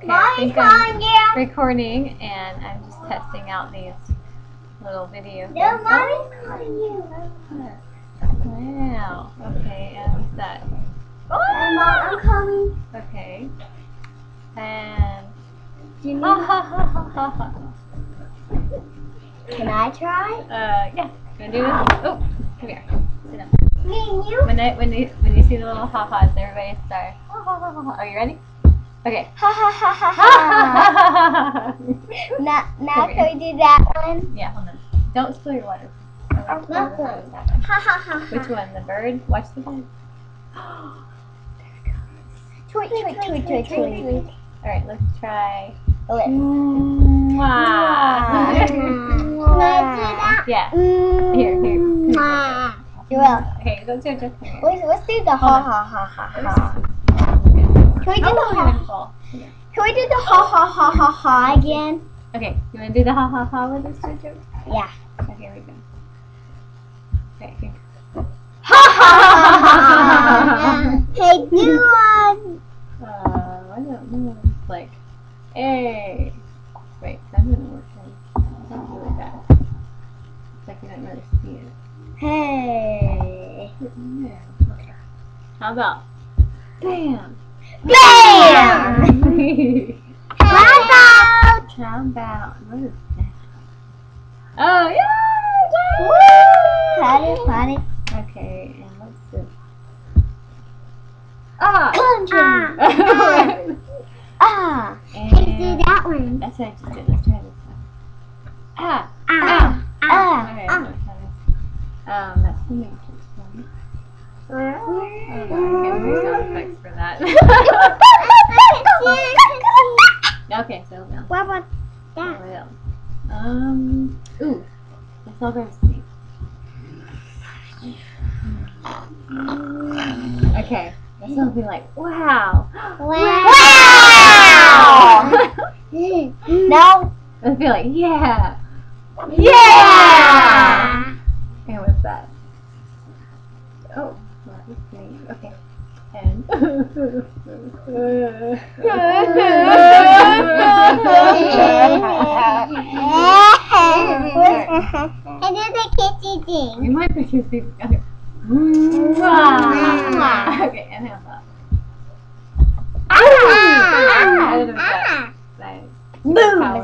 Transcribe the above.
Okay, I think I'm recording and I'm just testing out these little video things. No, Mommy's calling you. Wow. Okay, and what's that? Mom, I'm coming. Okay. And Jimmy. ha ha ha ha ha. Can I try? Yeah. You wanna do this? Oh, come here. Sit down. Me and you? When you see the little ha ha's, everybody start. Ha ha ha ha. Are you ready? Okay. Ha ha ha ha Ha ha ha. ha. Now can we do that one? Yeah, hold on. Don't spill your water. Oh, not good. Ha ha ha ha. Which one? The bird? Watch the bird. Tweet, tweet, tweet, tweet, tweet. Alright, let's try. Lip. Mwah. Can I do that? Yeah. Here. You will. Okay, go to just Let's do the ha ha ha ha ha. Can we do the ha? Can we do the ha ha ha ha ha again? Okay, you want to do the ha ha ha with us, Jojo? Yeah. Okay, here we go. Okay, here. Ha ha ha ha. Hey, do one. I don't know. It's like, hey. Wait, that didn't work. That's really bad. It's like you don't really see it. Hey. Yeah. Okay. How about bam? Bam! How about what is that? Oh yeah! Patty, patty. Okay, and what's this? Ah! Country. Ah. And Let's do that one. that's what I just did. Let's try this one. Ah! Ah. Okay, Ah. I'm gonna try this. That's the Matrix one. I'm getting the sound effects for that. Okay, so now. What about that? What else? Ooh. Let's all go to sleep. Okay. This one will be like, wow. Wow. Wow. No. Let's be like, yeah. Yeah. And what's that? Oh, well, let's see. Okay. And And then the kitty thing. you might be confused. Okay. Okay, and how about? I don't know what that. Nice. Boom. Power.